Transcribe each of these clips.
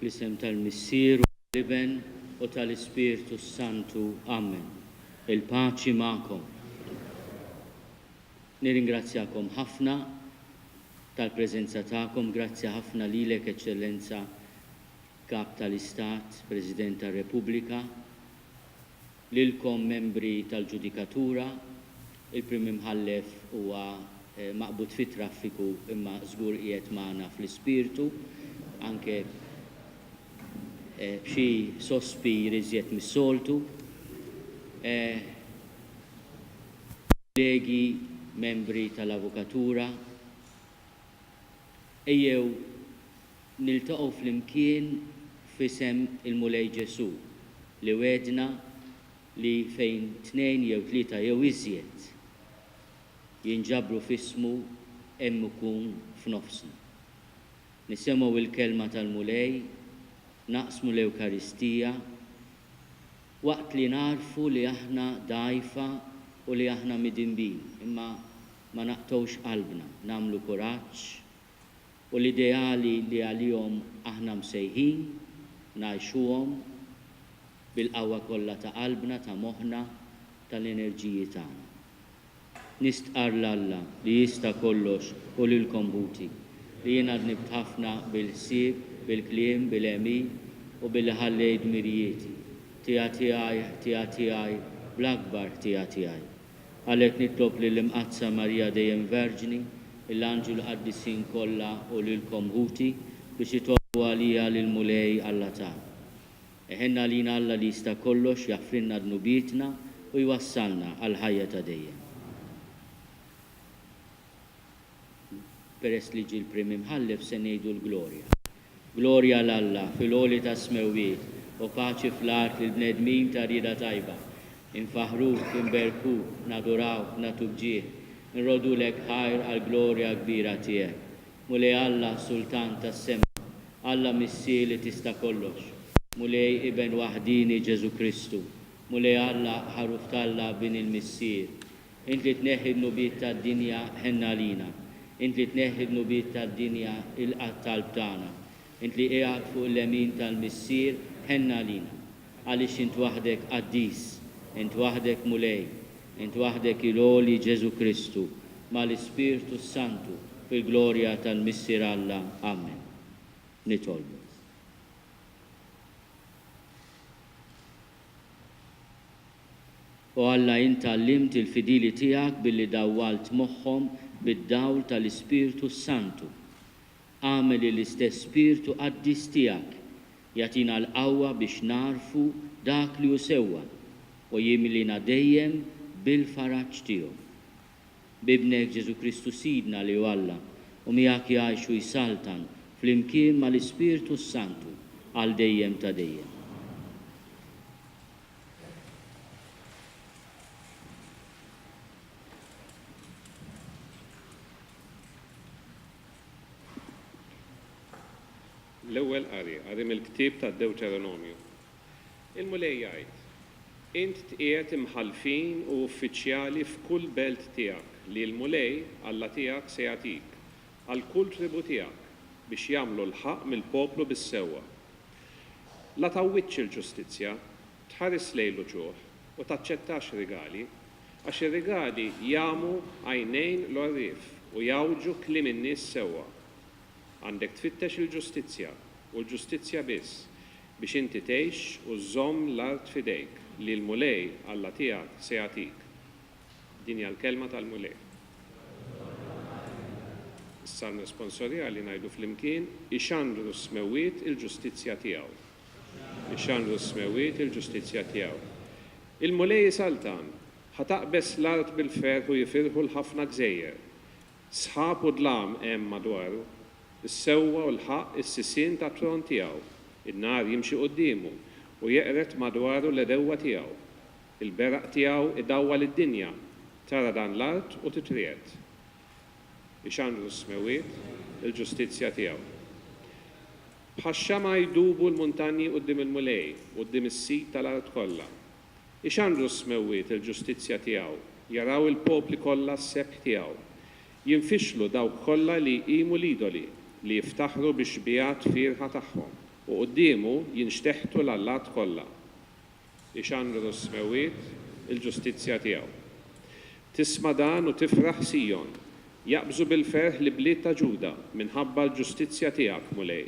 L-isem tal-Missier u tal-Iben u tal-Ispirtu Santu. Amen. Il-paċi ma'kom. Nirringrazzjakom ħafna tal-preżenza tagħkom, grazzi ħafna lilek Eċċellenza Kap tal-Istat, President tar-Repubblika, lilkom membri tal-Ġudikatura, il-Prim Imħallef huwa maqbud fit-traffiku imma żgur qiegħed magħna fl-ispirtu, anke b'xi sospir iżjed mis-soltu. Kollegi, membri tal-Avukatura, ejjew niltaqgħu flimkien f'isem il-Mulej Ġesu li wedna li fejn 2 jew 3 jew iżjed jinġabru f'ismu hemm ikun f'nofsna. Nisimgħu il-kelma tal-Mulej, naqsmu l-Ewkaristija, waqt li narfu li aħna dgħajfa u li aħna midinbin, imma ma naqtgħux qalbna, nagħmlu kuraġġ u l-ideali li għalihom aħna msejħin ngħixuhom bil-qawwa kollha ta' qalbna, ta' moħħna, tal-enerġiji tagħna. Nistqar l-Alla li jista' kollox u lilkom ħuti li jiena nibt ħafna bil-ħsieb, bil-kliem, bil-emin u bil-ħallej dmirijieti. Tiegħi bl-akbar tiegħi. Għalhekk nitlob lill-Imqazza Marija dejjem Verġni, l-Anġu l-Qaddisin kollha u lilkom ħuti biex itolbu għalija lill-Mulej Alla tagħna. Eħenna lina Alla li jista' kollox jaħfrilna dnubietna u jwassalna għal ħajja ta' dejjem. Peress li ġie l-Prim Imħallef se ngħidu l-glorja. Glorja l-Alla fil-għoli ta' smewiet u paċi fl-art lill-bnedmin ta' rieda tajba. Infaħruk, inberkuk, nadurawk, natub ġieħ, nrodulek ħajr għal-glorja kbira tiegħek. Mulej Alla Sultan tas-sema, Alla Missier li tista' kollox. Mulej Iben waħdini Ġesu Kristu. Mulej Alla ħaruf talla bin il-Missier. Int li tneħħi n-nubiet tad-dinja ħenna lina. Int li tneħħi n-nubiet tad-dinja il-qattal tagħna. Int li qiegħed fuq l-lemin tal-Missier ħenna lina. Għaliex int waħdek qaddis, int waħdek Mulej, int waħdek il-għoli Ġesu Kristu, mal-Ispirtu Santu fil-glorja tal-Missier Alla. Amen. Nitolbu. U Alla int għallimt il-fidili tiegħek billi dawwalt moħħhom bid-dawl tal-Ispirtu Santu. Għamel l-istess Spirtu qaddis tiegħek jagħtina l-qawwa biex narfu dak li hu sewwa u jimlina dejjem bil-faraġġ tiegħu. Bibnek Ġesu Kristu Sidna li hu Alla u miegħek jgħixu jsaltan flimkien mal-Ispirtu Santu għal dejjem ta' dejjem. L-ewwel qari mill-ktieb tad-Deuteronomju. Il-Mulej jgħid: Int tqiegħed imħallfin u uffiċjali f'kull belt tiegħek li l-Mulej Alla tiegħek se jagħtik għal kull tribu tiegħek biex jagħmlu l-ħaqq mill-poplu bis-sewwa. La tawwittx il-ġustizzja, tħares lejn l-uġugħ u taċċettax rigali, għax ir-rigali jagħmu għajnejn l-għarrief u jawġu kliem in-nies sewwa. Għandek tfittex il-ġustizzja u l-ġustizzja biss biex inti tgħix u żżomm l-art f'idejk li l-Mulej Alla tiegħek se jagħtik. Din hija l-kelma tal-Mulej. Issa n-responsorja li ngħidu flimkien ixandru smewiet il-ġustizzja tiegħu. Ixandru smewiet il-ġustizzja tiegħu. Il-Mulej Saltan ħataqbes l-art bil-ferħ u jifirħu l-ħafna gżejjer. Sħab u dlam hemm madwaru, is-sewwa u l-ħaqq is-sisien tat-tron tiegħu. In-nar jimxi qudiemu u jeqret madwaru l-edewwa tiegħu. Il-beraq tiegħu idawwa lid-dinja, tara dan l-art u titried. Ixandru smewiet il-ġustizzja tiegħu. Bħax-xama jdubu l-muntanji quddiem il-Mulej, quddiem is-sit tal-art kollha. Ixandru smewiet il-ġustizzja tiegħu, jaraw il-popli kollha s-sekk tiegħu. Jinfixlu dawk kollha li jqimu l-idoli li jiftaħru bix bijat firħa tagħhom. u quddiemu jinxteħtu l-allat kollha. Ixanru s-smewiet il-ġustizzja tiegħu. Tisma' dan u tifraħ Sijon, jaqbżu bil-ferħ li bliet ta' Ġuda minħabba l-ġustizzja tiegħek Mulej.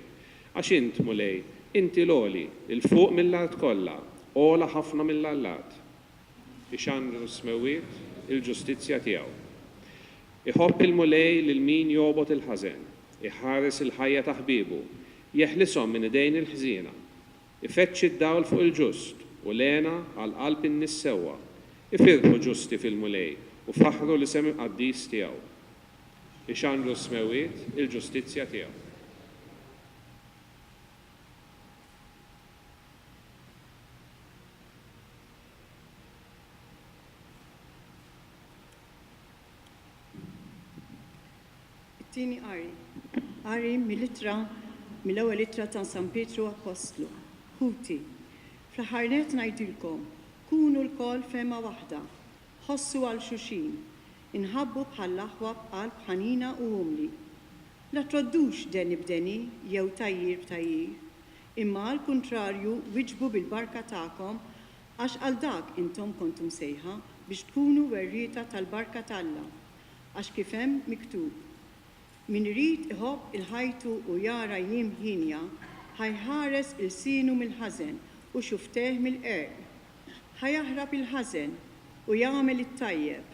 Għax int Mulej, inti l-oli, il-fuq mill-art kollha, ola ħafna mill-allat. Ixanru s-smewiet il-ġustizzja tiegħu. Iħobb il-Mulej lil min jobot il-ħażen, iħares il-ħajja ta' ħbiebu, jeħlishom minn idejn il-ħżiena, ifeċċi d-dawl fuq il-ġust u lena għal qalb in-nies sewwa, ifirħu ġusti fil-Mulej u faħru li sem qaddis tiegħu. Ixanru s-smewiet il-ġustizzja tiegħu. Tini Ari mill-ewwel ittra ta' San Petru Apostlu. Ħuti, fl-ħarnet ngħidilkom, kunu l-kol fema waħda, ħossu għal xuxin, inħabbu bħall-aħwa b'qalb ħanina u umli. La troddux deni b'deni jew tajjir b'tajjir, imma għal kontrarju wiġbu bil-barka tagħkom għax għal dak intom kontum sejħa biex tkunu werrieta tal-barka tal-Alla, għax kif hemm miktub. Min irid iħobb il-ħajtu u jara jiem ħinja, ħajħares il-sinu mill-ħażen u xufteħ mill-qerq. ħajaħrab il-ħażen u jagħmel it-tajjeb,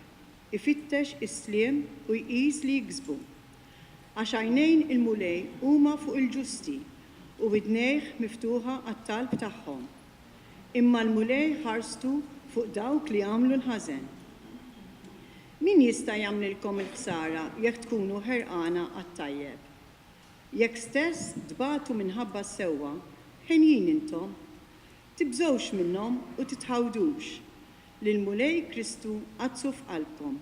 ifittex is-sliem u jqis li jiksbu. Għax għajnejn il-Mulej huma fuq il-ġusti u widnejh miftuħa għat-talb tagħhom. Imma l-Mulej ħarstu fuq dawk li jagħmlu l-ħażen. Min jista' jagħmlilkom il-ħsara jekk tkunu ħerqana għat-tajjeb? Jekk stess tbatu minħabba sewwa, ħenjin intom, tibżgħux minnhom u titħawdux li l-Mulej Kristu għadsu f'qalbkom.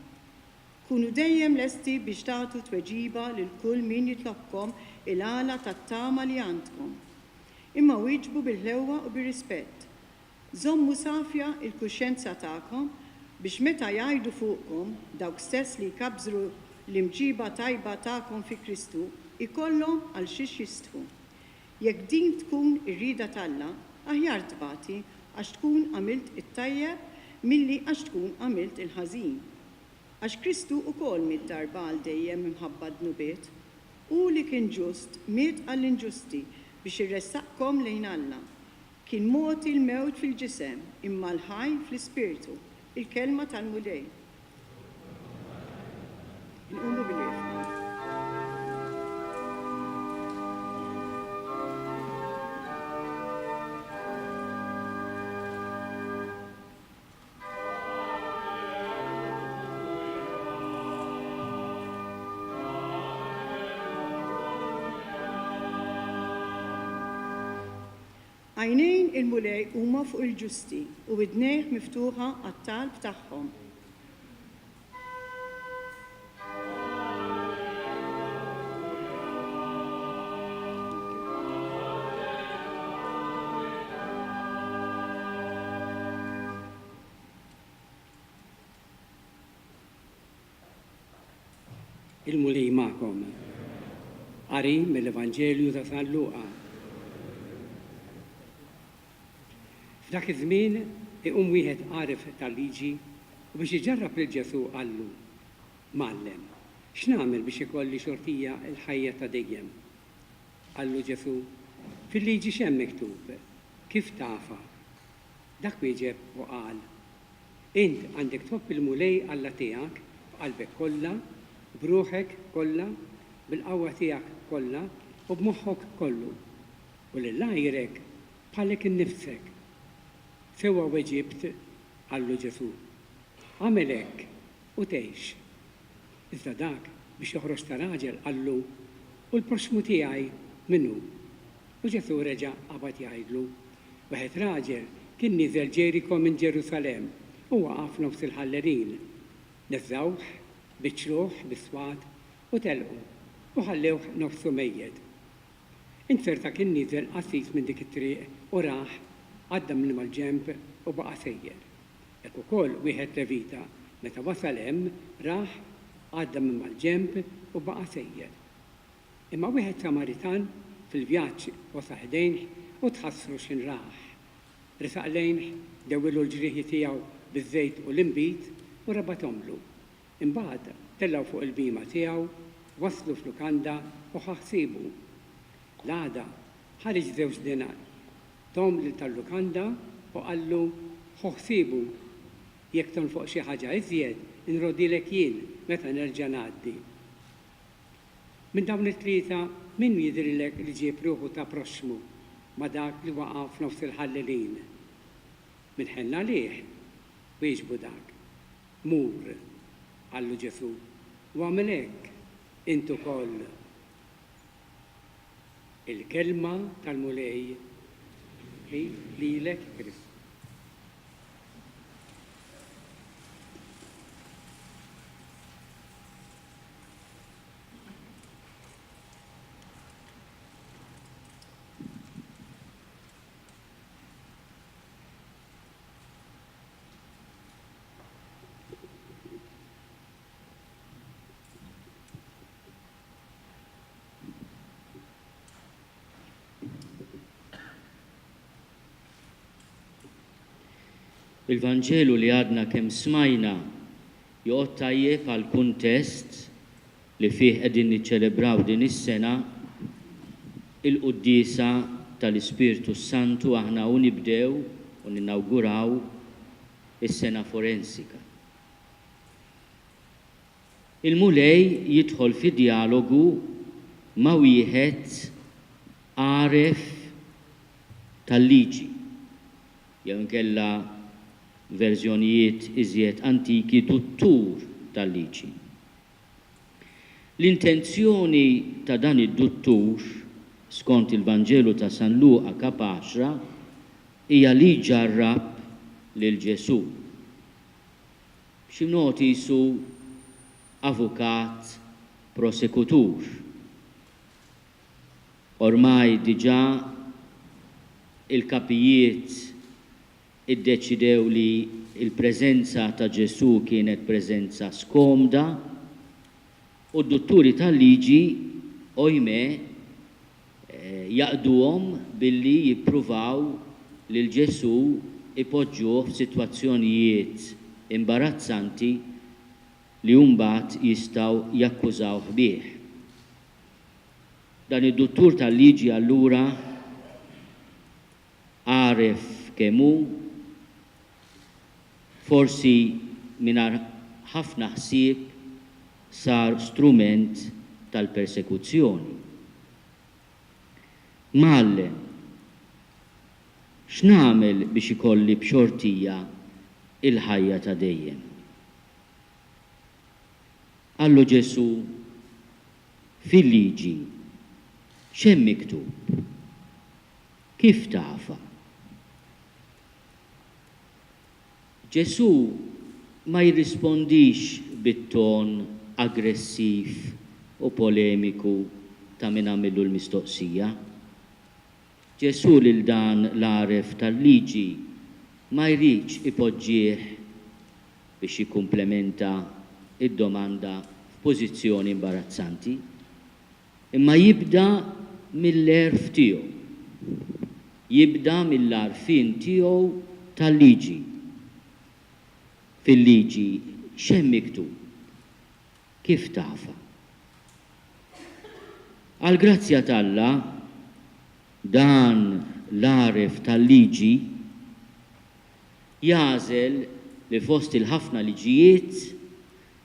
Kunu dejjem lesti biex tagħtu tweġiba lil kull min jitlobkom il-għala tat-tama li għandkom. Imma wieġbu bil-ħewwa u bir-rispett. Żommu safja il-kuxjenza tagħkom biex meta jgħidu fuqkom dawk stess li jkabżru l-imġiba tajba tagħkom fi Kristu ikollhom għal xiex jistħu. Jekk din tkun ir-rida tal-Alla, aħjar tbati għax tkun għamilt it-tajjeb milli għax tkun għamilt il-ħażin. Għax Kristu ukoll mid-darba għal dejjem imħabba dnubiet, u li kien ġust miet għall-inġusti biex irressaqkom lejn Alla. Kien moti l-mewt fil-ġisem imma l-ħaj fl-ispirtu. Il-kelma tal-Mulej. Nqumu bil-wifqa. Għajnejn il-Mulej huma fuq il-ġusti u widnejh miftuħa għat-talb tagħhom. Il-Mulej magħkom. Qari mill-Evanġelju ta' San Luqa. F'dak iż-żmien iqum wieħed għarif tal-liġi u biex iġarrab lil Ġesu qallu: Mallem, x'nagħmel biex ikolli xortija l-ħajja ta' dejjem? Qallu Ġesu: fil-liġi x'hemm miktub, kif tafa? Dak wieġeb u qal: int għandek tħobb il-Mulej Alla tiegħek b'qalbek kollha, b'ruħek kollha, bil-qawwa tiegħek kollha u b'moħħok kollu, u lil għajrek bħalek innifsek. Sewwa weġibt, qallu Ġesu: għamel hekk u tgħix. Iżda dak biex joħroġ ta' raġel qallu: u l-proxmu tiegħi minnu? U Ġesu reġa' qabad jgħidlu: wieħed raġel kien nieżel Ġeriko minn Ġerusalemm u waqaf nofs il-ħallerin. Neżżawh, biċċruh bis-swad u telqu u ħallewh nofsu mejjed. Inserta kien nieżel qasis minn dik it-triq u raħ għadda minn mal-ġemp u baqa' sejjer. Hekk ukoll wieħed Levita meta wasal hemm raħ għadda minn mal-ġemp u baqa' sejjer. Imma wieħed Samaritan fil-vjaġġ wasaħ dejnħ u tħassru x'inraħ. Risaq lejnħ, dewwilu l-ġrieħi tiegħu biż-żejt u l-imbit u rabatomlu. Imbagħad tellaw fuq il-bima tiegħu, waslu f'lukanda u ħaħsibu. L-għada ħareġ żewġ dinar. Tom lil tal-lukanda u qallu ħoħsibu jekk tonfoq xi ħaġa iżjed inrodilek jien meta nerġa' ngħaddi. Minn dawn it-tlieta min jidhirlek li ġieb ruħu ta' proxmu ma' dak li waqa' f'nofs il-ħallelin. Minħenna lih u jiġbu dak. Mur, għallu Ġesu, u għamel hekk intu koll. Il-kelma tal-mulej lilek Kristus. Il-Vanġelu li għadna kemm smajna joqgħod tajjeb għal kuntest li fih qegħdin niċċelebraw din is-sena il-quddiesa tal-Ispirtu Santu aħna u nibdew u ninawguraw is-sena forensika. Il-mulej jidħol fi dialogu ma' wieħed għaref tal-liġi jew inkella verżjonijiet iżjed antiki duttur tal-liġi. L-intenzjoni ta' dan id-duttur skont il-Vanġelu ta' San Luqa kap 10 hija li ġarrab lil Ġesu. B'xi mod isu avukat prosekutur. Ormai diġà il-kapijiet iddeċidew li il-preżenza ta' Ġesu kienet preżenza skomda u d-dutturi tal-liġi ojme jaqduhom billi jippruvaw lil Ġesu ipoġġuh f'sitwazzjonijiet imbarazzanti li mbagħad jistgħu jakkużawh bih. Dan id-duttur tal-liġi allura għaref kemm hu forsi mingħajr ħafna ħsieb sar strument tal-persekuzzjoni. Mallem, x'nagħmel biex ikolli b'xortija il-ħajja ta' dejjem? Allu Ġesu fil-liġi x'hemm miktub? Kif tafa? Ġesu ma jirrispondix bit-ton aggressiv u polemiku ta' min għamillu l-mistoqsija. Ġesu lil dan l-għaref tal-liġi ma jridx ipoġġih biex jikkumplementa id-domanda f'pożizzjoni imbarazzanti, imma jibda mill-erf tiegħu. Jibda mill-arfin tiegħu tal-liġi. Fil-liġi x'hemm miktub? Kif tafa? Għall-grazzja t'Alla dan l-għaref tal-liġi jażel li fost il-ħafna liġijiet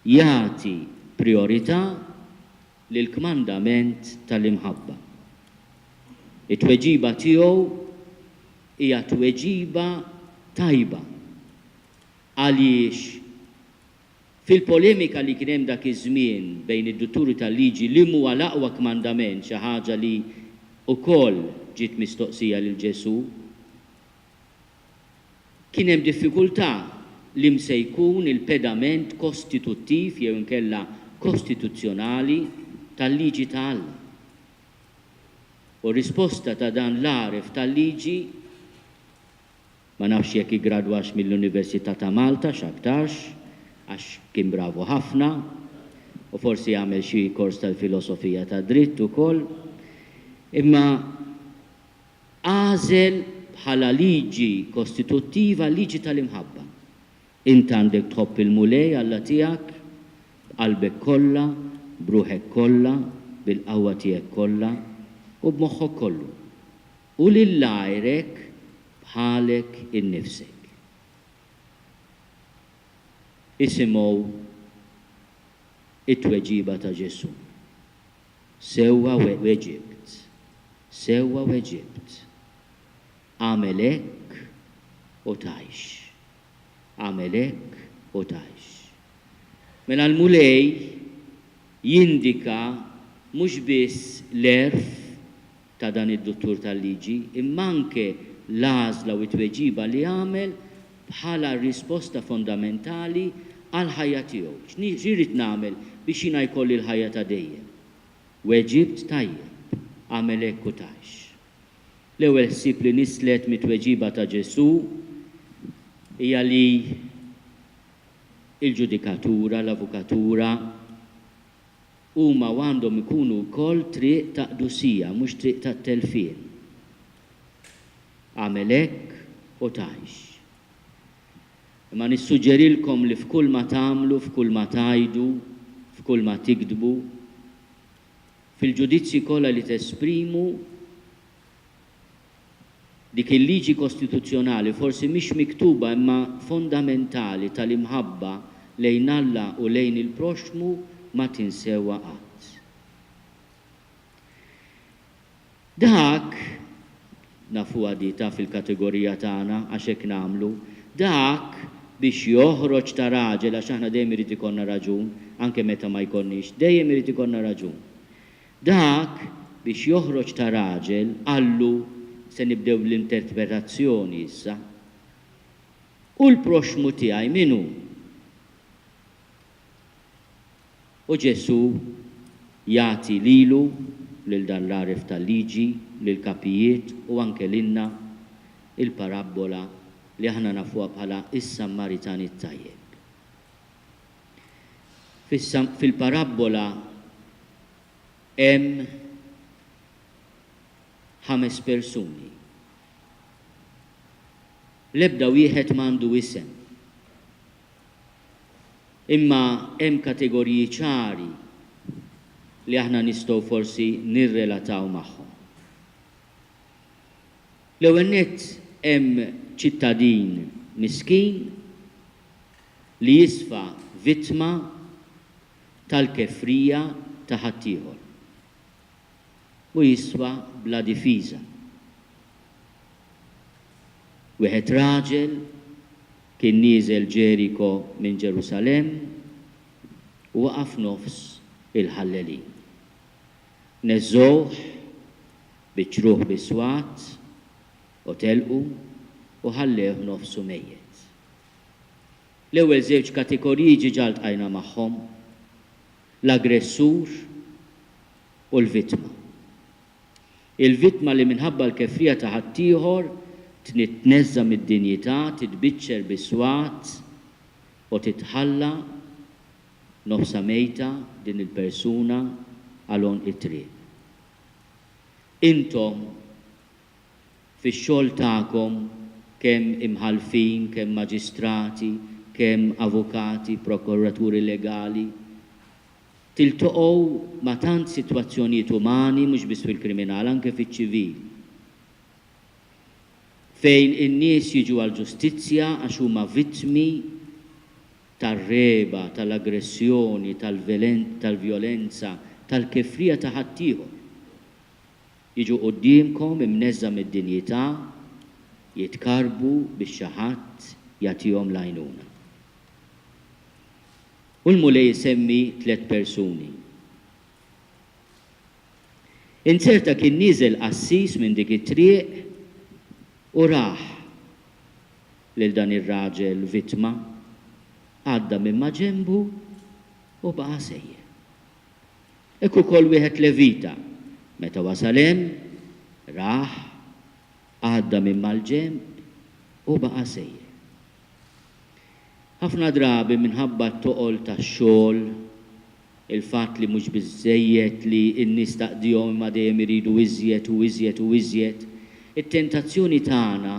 jagħti priorità lil kmandament tal-imħabba. It-tweġiba tiegħu hija tweġiba tajba. Għaliex fil-polemika li kien hemm dak iż-żmien bejn id-dutturi tal-liġi li huwa l-aqwa kmandament xi ħaġa li wkoll ġiet mistoqsija lil Ġesu, kien hemm diffikultà li se jkun il-pedament kostituttiv jew inkella kostituzzjonali tal-liġi ta' Alla. U risposta ta' dan l-għaref tal-liġi ma nafx jekk igradwax mill-Università ta' Malta x'aktarx għax kien bravu ħafna u forsi jagħmel xi kors tal-filosofija ta' dritt ukoll. Imma għażel bħala liġi kostituttiva liġi tal-imħabba. Int għandek tħobb il-mulej Alla tiegħek b'qalbek kollha, b'ruħek kollha, bil-qawwa tiegħek kollha u b'moħħok kollu. U lil għajrek bħalek innifsek. Isimgħu it-tweġiba ta' Ġesu. Sewwa weġibt. Sewwa weġibt. Għamel hekk u tgħix. Għamel hekk u tgħix. Mela l-mulej jindika mhux biss l-erf ta' dan id-duttur tal-liġi, imma anke l-għażla u t-tweġiba li għamel bħala risposta fondamentali għal ħajja tiegħu. X'irrid nagħmel biex jiena jkolli l-ħajja ta' dejjem? Weġibt tajjeb, għamel hekk u tgħix. L-ewwel ħsieb li nislet mit-tweġiba ta' Ġesu hija li il-ġudikatura, l-avukatura huma għandhom ikunu wkoll triq ta' qdusija, mhux triq ta' telfien. Għamel hekk u tgħix. Imma nissuġġerilkom li f'kull ma tagħmlu, f'kull ma tgħidu, f'kull ma tikdbu, fil-ġudizzji kollha li tesprimu dik il-liġi kostituzzjonali forsi mhix miktuba imma fondamentali tal-imħabba lejn Alla u lejn il-proxmu ma tinsewwa qatt. Dak nafu għadita fil-kategorija tagħna għax hekk nagħmlu, dak biex joħroġ ta' raġel għax aħna dejjem irid ikollna raġun, anke meta ma jkollniex, dejjem irid ikollna raġun. Dak biex joħroġ ta' raġel Allu se nibdew l-interpretazzjoni issa. U l-proxmu tiegħi minu? U Ġesu jagħti lilu lil dan l-għarif tal-liġi, lil kapijiet u anke lilna il-parabola li aħna nafuha bħala is-Sammaritani t-tajjeb. Fil-parabola hemm 5 persuni. L-ebda wieħed m'għandu isem. Imma hemm kategoriji ċari li aħna nistgħu forsi nirrelataw magħhom. L-ewwel nett hemm ċittadin miskin li jisfa vittma tal-kefrija ta' ħaddieħor u jiswa bla difiża. Wieħed raġel kien nieżel Ġeriko minn Ġerusalem u waqaf nofs il-ħallelin. Neżżowh biċruħ biswat u telqu u ħalleh nofsu mejjed. L-ewwel żewġ kategoriji ġalt għajna magħhom, l-aggressur u l-vittma. Il-vittma li minħabba l-kefrija ta' ħaddieħor tnitneżza mid-dinjità, titbiċċer biswat u titħalla nofsa mejta din il-persuna għalon it-triq. Intom fix-xogħol tagħkom kemm imħalfin, kemm maġistrati, kemm avukati, prokuraturi legali, tiltoqgħu ma' tant sitwazzjonijiet umani mhux biss fil-kriminal, anke fiċ-ċivil. Fejn in-nies jiġu għall-ġustizzja għax huma vittmi tar-reba, tal-aggressjoni, tal-vjolenza, tal-kefrija ta' ħaddieħor. Jiġu qudiemkom imneżża mid-dinjità, jitkarbu biex xi ħadd jagħtihom l-għajnuna. U l-mulej jisemmi 3 persuni. Inserta kien nieżel qassis minn dik it-triq u raħ lil dan ir-raġel vittma, għadda minn ma' ġenbu u baqa' sejjer. Ekku ukoll wieħed levita, meta wasal hemm, raħ, għadda minn mal-ġenb u baqa' sejjer. Ħafna drabi minħabba t-toqol tax-xogħol, il-fatt li mhux biżżejjed li n-nies taqdihom imma dejjem iridu iżjed u iżjed u iżjed. It-tentazzjoni tagħna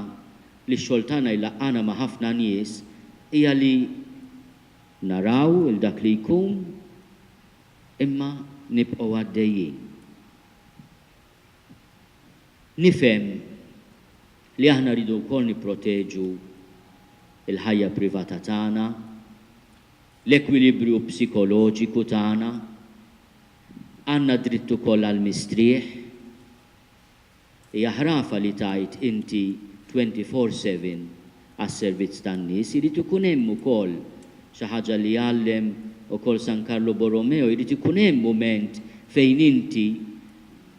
li x-xogħol tagħna jlaqqana ma' ħafna nies hija li naraw il dak li jkun imma nibqgħu għaddejjin. Nifhem li aħna rridu wkoll nipproteġu il-ħajja privata tagħna, l-ekwilibrju psikoloġiku tagħna, għandna dritt ukoll għall-mistrieħ. Hija ħrafa li tajt inti 24/7 għas-servizz tan-nies, irid ikun hemm ukoll xi ħaġa li jgħallem ukoll San Carlo Borromeo, irid ikun hemm mument fejn inti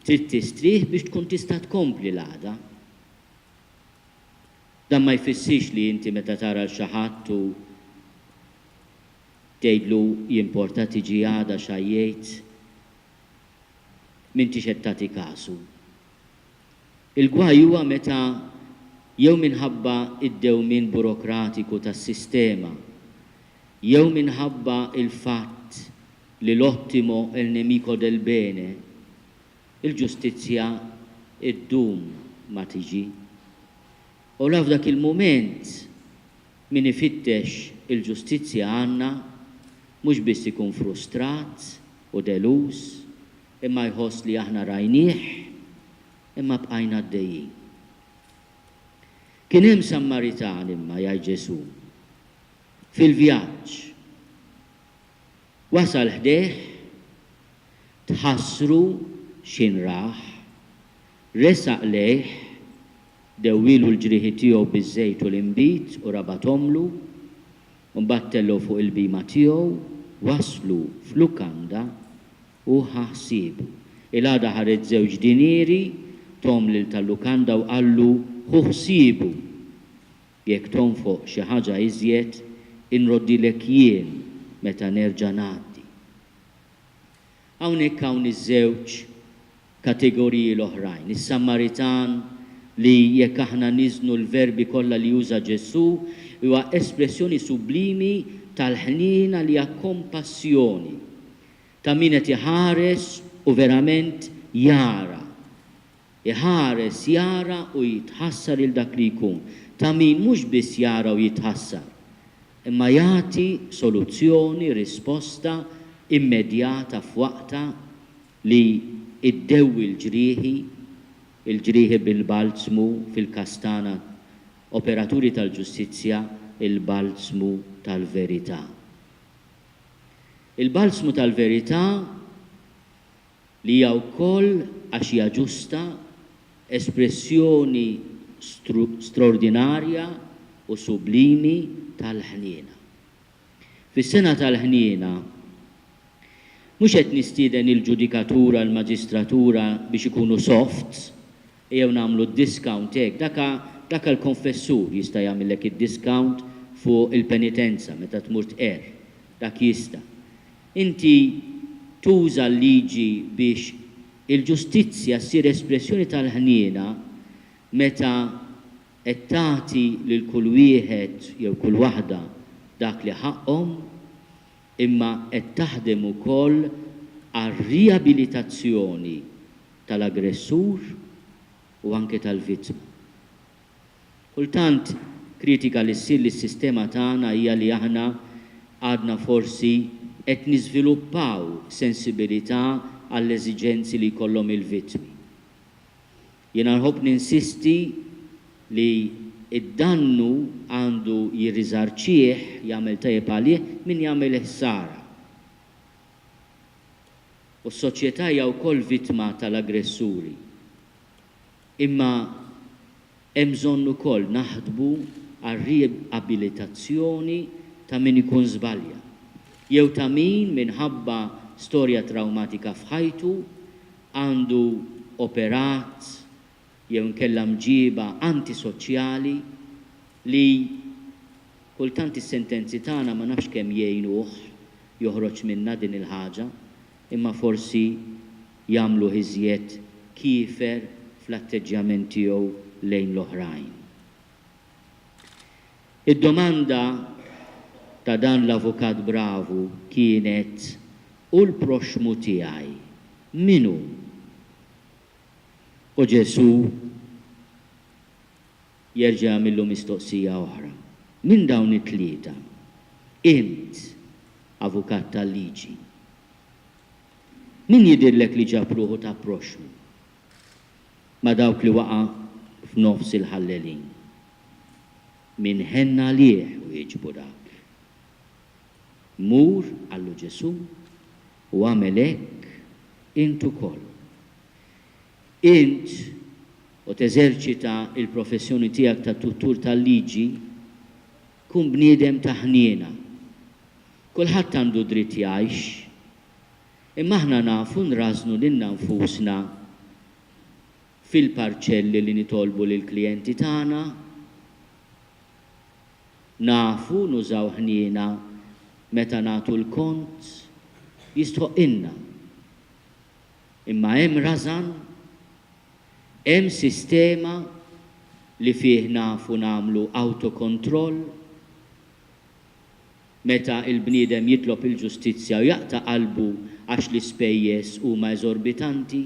trid tistrieħ biex tkun tista' tkompli l-għada. Dan ma jfissirx li inti meta tara l xi ħadd u tgħidlu jimporta tiġi għada xajjejt m'intix qed tagħti kasu. Il-gwaj huwa meta jew minħabba id-dewmien burokratiku tas-sistema, jew minħabba il-fatt li l-ottimo è il nemico del bene, il-ġustizzja id-dum ma tiġi. U f'dak il-moment min ifittex il-ġustizzja għandna mhux biss ikun frustrat u deluż, imma jħoss li aħna rajnieh, imma bqajna għaddejjin. Kien hemm Sammaritan imma jgħid Ġesu fil-vjaġġ. Wasal ħdejh, tħassru x'in raħ, resaq lejh, dewwilu l-ġrieħi tiegħu biż-żejt u l-imbit u rabathomlu, u mbagħad tellu fuq il-bima tiegħu, waslu f'lukanda u ħaħsibu. Il-għada ħareġ żewġ dinieri tom lil tal-lukanda u qallu ħu ħsibu. Jekk tonfoq xi ħaġa iżjed inroddilek jien meta nerġa' ngħaddi. Hawnhekk hawn iż-żewġ kategoriji l-oħrajn. Is-Sammaritan li jekk aħna niżnu l-verbi kollha li juża Ġesu huwa espressjoni sublimi tal-ħniena li hija kompassjoni ta' min qed iħares u verament jara. Iħares jara u jitħassar il dak li jkun. Ta' min mhux biss jara u jitħassar, imma jagħti soluzzjoni, risposta immedjata f'waqta li iddewwi il-ġrieħi bil-balzmu fil-kastana, operaturi tal-ġustizzja il-balzmu tal-verità. Il-balzmu tal-verità li hija wkoll għax hija ġusta espressjoni straordinarja u sublimi tal-ħniena. Fis-sena tal-ħniena mhux qed nistieden il-ġudikatura, l-maġistratura biex ikunu soft, jew nagħmlu discount hekk, dak il-konfessur jista' jagħmellek id-discount fuq il-penitenza meta tmur tqer, dak jista'. Inti tuża l-liġi biex il-ġustizzja ssir espressjoni tal-ħniena meta qed tagħti lil kull wieħed jew kull waħda dak li ħaqhom, imma qed taħdem ukoll għar-riabilitazzjoni tal-aggressur u anke tal-vittma. Kultant kritika li ssir lis-sistema tagħna hija li aħna għadna forsi qed niżviluppaw sensibilità għall-eżiġenzi li jkollhom il-vittmi. Jiena nħobb ninsisti li id-dannu għandu jirriżarċih, jagħmel tajjeb għalih min jagħmel ħsara. U s-soċjetà hija wkoll vittma tal-aggressuri. Imma hemm bżonn ukoll naħdbu għar-riabilitazzjoni ta' min ikun żbalja. Jew ta' min minħabba storja traumatika f'ħajtu għandu operat jew nkella mġiba antisoċjali li kultant is-sentenzi tagħna ma nafx kemm jgħinuh joħroġ minna din il-ħaġa, imma forsi jagħmlu iżjed kiefer fl-atteġġjament tiegħu lejn l-oħrajn. Id-domanda ta' dan l-avukat bravu kienet u l-proxmu tiegħi minu? U Ġesu jerġa' jagħmillu mistoqsija oħra. Min dawn it-tlieta? Int, avukat tal-liġi. Min jidhirlek li ġab ruħu ta' proxmu? Ma dawk li waqa' f'nofs il-ħallelin. Min ħenna lieh u jiġbu dak. Mur għallu Ġesu u għamel hekk int ukoll. Int u teżerċita il-professjoni tiegħek ta' tuttur tal-liġi kun bniedem ta' ħniena. Kulħadd għandu dritt jgħix, imma aħna nafu nrażnu lilna nfusna fil-parċelli li nitolbu lill-klijenti tagħna, nafu nużaw ħniena meta nagħtu l-kont jistħoqilna. Imma hemm rażan, hemm sistema li fih nafu nagħmlu autokontroll meta il-bniedem jitlob il-ġustizzja u jaqta' qalbu għax l-ispejjeż huma eżorbitanti.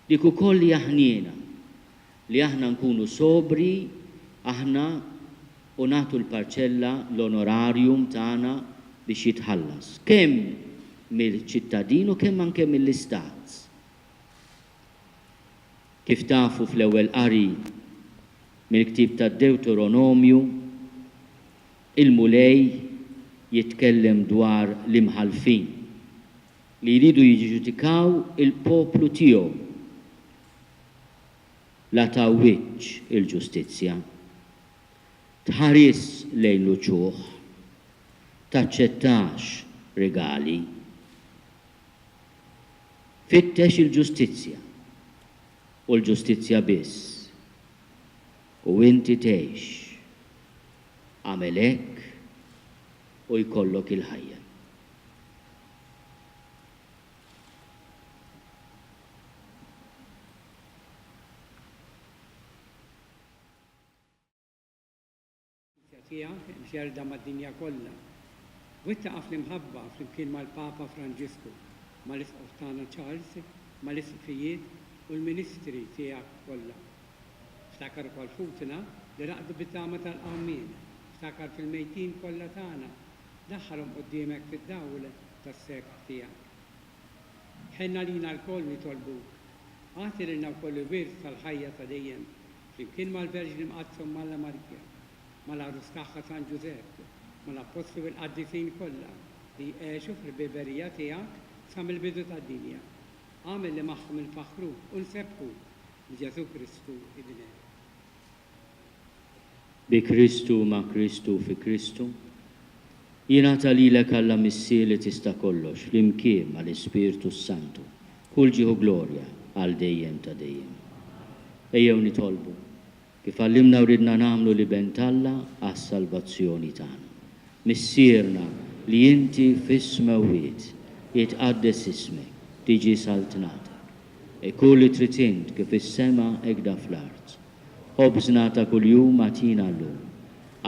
Dik ukoll hija ħniena li aħna nkunu sobri aħna u nagħtu l-parċella l-onorarium tagħna biex jitħallas. Kemm mill-ċittadin u kemm anke mill-istat. Kif tafu fl-ewwel qari mill-ktieb tad-Deuteronomju, il-mulej jitkellem dwar l-imħalfin li jridu jiġġudikaw il-poplu tiegħu la tawwiċ il-ġustizzja. Tħares lejn l-uċuħ, taċċettax regali, fittex il-ġustizzja u l-ġustizzja biss u inti tgħix għamel hekk u jkollok il-ħajja. Tiegħek mxerda mad-dinja kollha. Wittaqaf l-imħabba flimkien mal-Papa Franġisku, mal-Isqof tagħna Charles, mal-Isqfijiet u l-Ministri tiegħek kollha. Ftakar ukoll futna li raqdu bit-tama tal-qawmien, ftakar fil-mejtin kollha tagħna, daħħalhom quddiemek fid-dawl tas-sekk tiegħek. Ħenna lina l-koll nitolbuk, għati lilna wkoll il-wirs tal-ħajja ta' dejjem, flimkien mal-Verġni Mqazzom Malla Marja, mal-Arus tagħha San Ġusepp, mal-Apostlu u l-Qaddisin kollha li jgħixu fil-biberija tiegħek sa mill-bidu tad-dinja. Għamel li magħhom il-faħru u nsebħu li Ġesu Kristu ibnek. Bi Kristu ma' Kristu fi Kristu, jingħata lilek Alla missier li tista' kollox flimkien mal-Ispirtu Santu, kull ġieħu glorja għal dejjem ta' dejjem. Ejjew nitolbu kif għallimna u ridna nagħmlu li bentalla għas-salvazzjoni tagħna. Missierna li inti fis-smawiet jitqaddes ismek, tiġi saltnatek. Kull li trid int kif is-sema hekk da fl-art. Ħobżna ta' kuljum agħtina llum.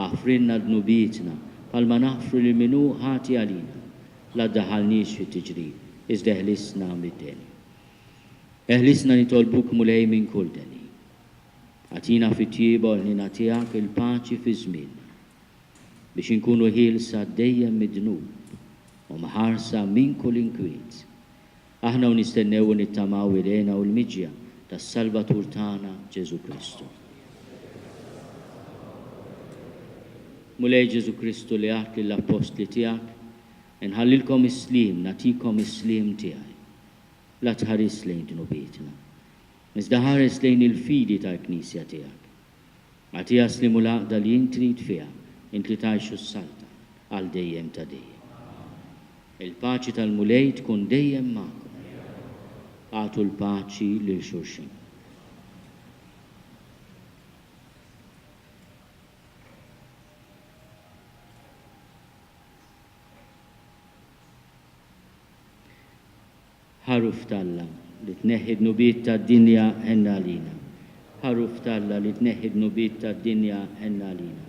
Aħfrilna dnubietna bħalma naħfru lil minnu ħati għalina. La ddaħħalniex fit-tiġrid, iżda eħlisna mid-deni. Eħlisna nitolbuk mulej minn kull deni. Għatina fit-tjieba u ħnina tiegħek il-paċi fi żmien biex inkunu ħielsa dejjem mid-dnub u maħarsa minn kull inkwiet. Aħna u nistennew u nittamaw ilejna u l-miġja tas-Salvatur tagħna Ġesu Kristu. Mulej Ġesu Kristu li għat lill-apostli tiegħek, inħallilkom is-slim, nagħtikom is-slim tiegħi. La tħares lejn dnubietna, iżda ħares lejn il-fidi tal-Knisja tiegħek. Għatija slimu l-għaqda li int trid fiha, int li tgħixu s-salta għal dejjem ta' dejjem. Il-paċi tal-mulej tkun dejjem magħkom. Għatu l-paċi lil xulxin. Ħaruf talla li tneħħid nubiet tad-dinja ħenna lina. Ħaruf talla li tneħħid nubiet tad-dinja ħenna lina.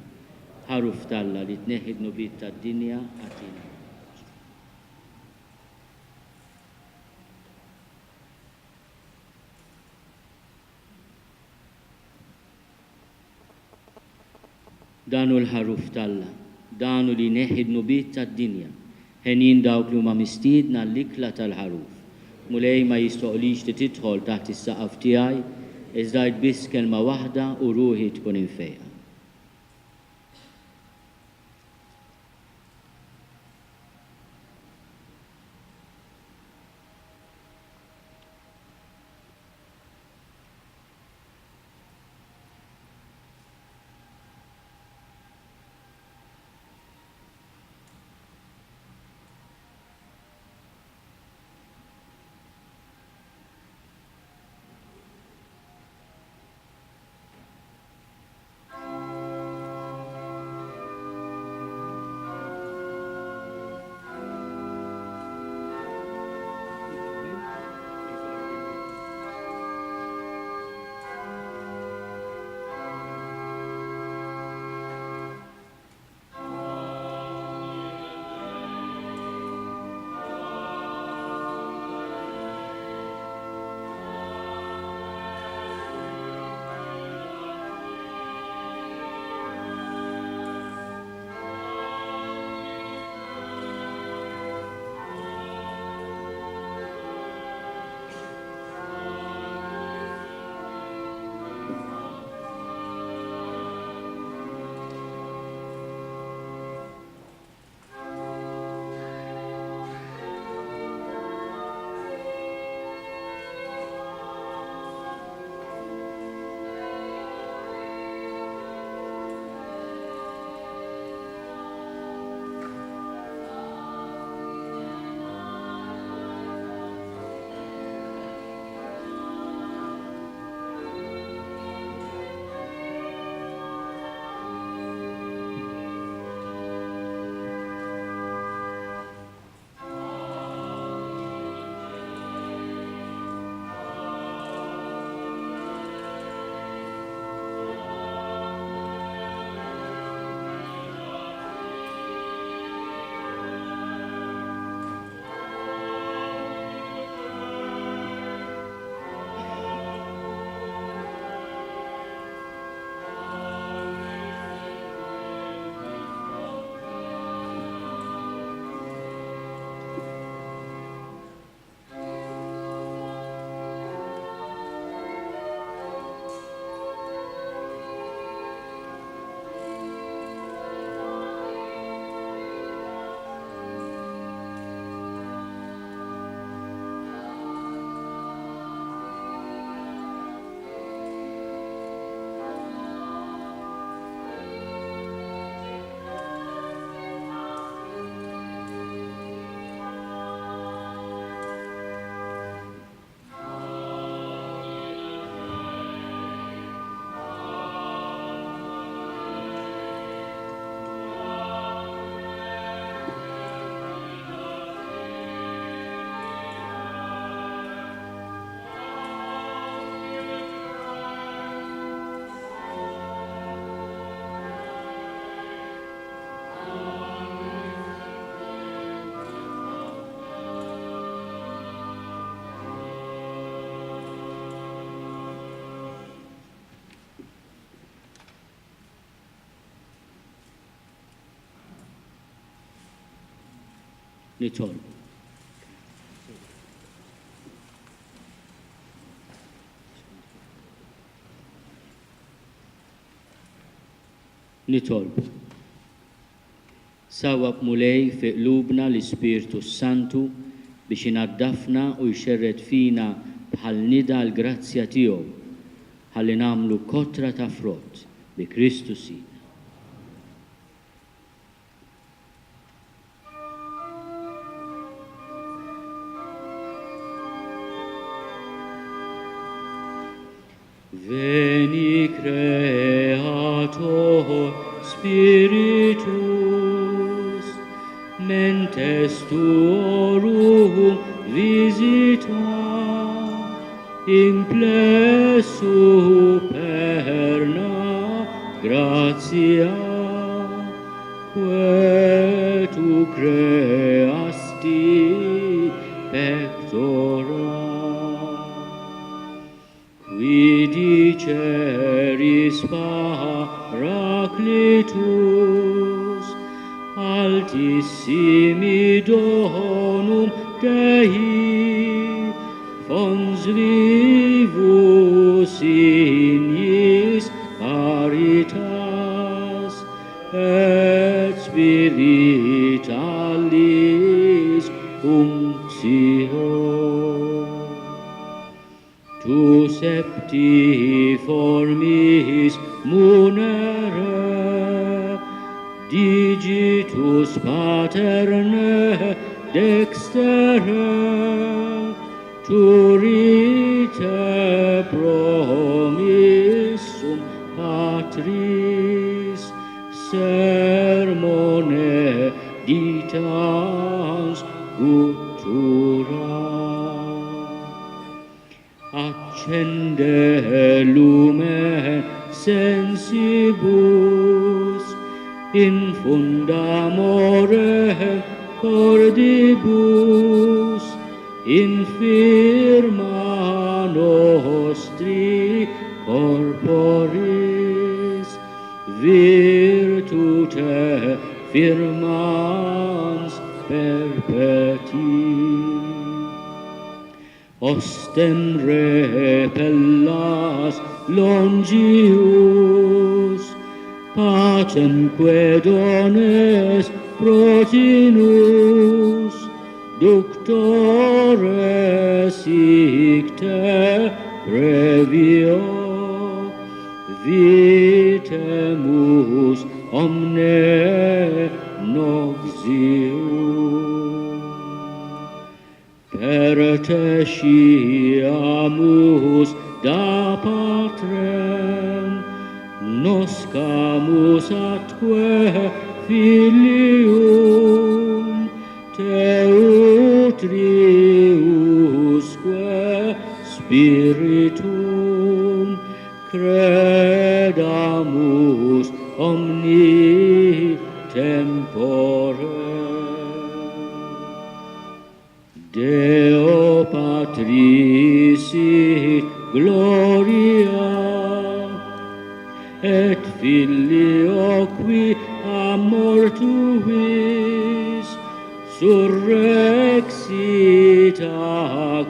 Ħaruf talla li tneħħid nubiet tad-dinja għatina. danu l-ħaruf talla, danu li neħid nubiet tad-dinja, ħenin dawk li huma mistiedna l-ikla tal-ħaruf. Mulej ma jistoqlix li tidħol taħt is-saqaf tiegħi, iżda biss kelma waħda u ruħi tkun infejqa. nitolbu. Nitolbu. Sawab mulej fi qlubna l-Ispirtu Santu biex inaddafna u jxerred fina bħal nida l-grazzja tiegħu ħalli nagħmlu kotra ta' frott bi Kristu Sidna. Veni Creator Spiritus, mentes tuorum visita, implesu perna gratia, que tu creasti pectora. Qui diceris paraclis Spiritus, altissimi donum Dei, fons vivus ignis caritas, et spiritualis unctio. Tu septiformis munere, digitus paterne dextere, turite promissum patris, sermone ditans guttura. Accende lumen sensibus, infunda amore cordibus, infirma nostri corporis, virtute firmans perpeti. Ostem repellas longius, pacem dones protinus, ductores icte previo, vitemus omne noxium. Per te sciamus da patrem, noscamus atque filium, te utriusque spiritum, credamus omni tempore. Deo Patris et gloria, et Filio qui amor tuis, surrexit ac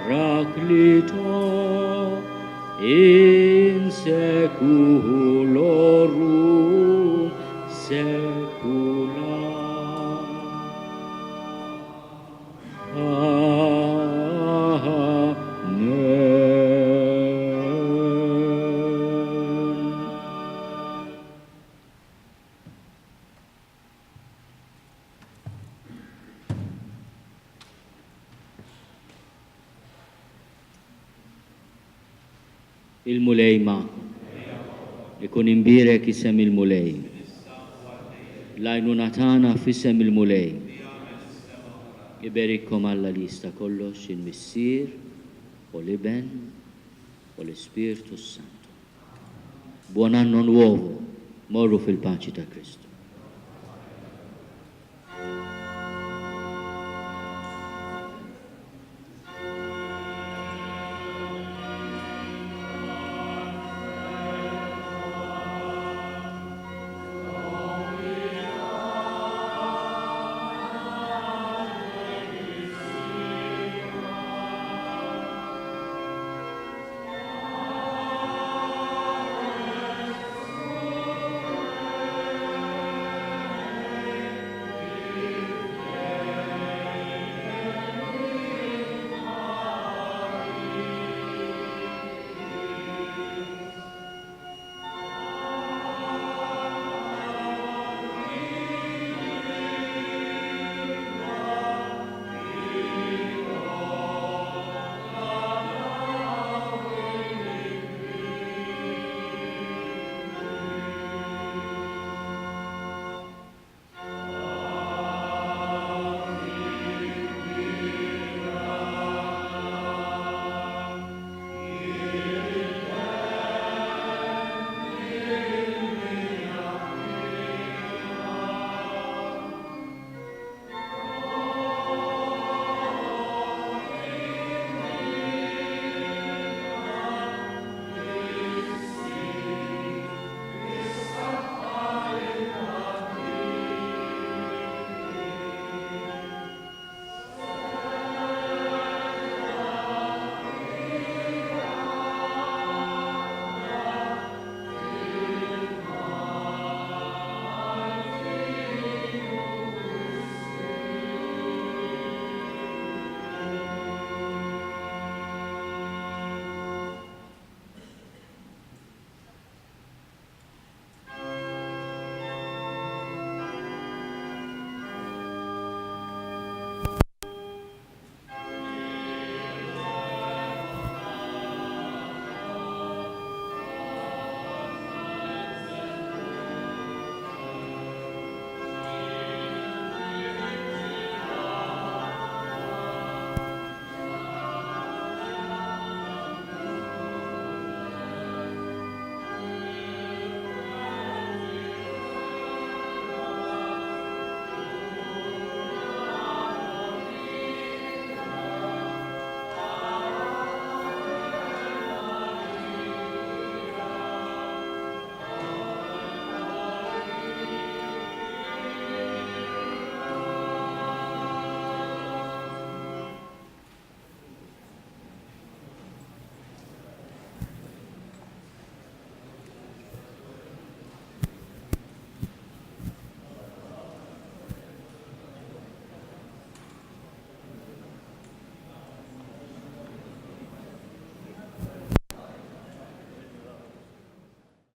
paraclito, in seculorum secula. Il-mulej ma'kom. Ikun imbirek isem il-mulej. Lajnuna tagħna f'isem il-mulej. Iberikkom Alla li jista' kollox il-Missier u l-Iben u l-Ispiritu Santo. Buon anno nuovo, morru fil-paċi ta' Kristu.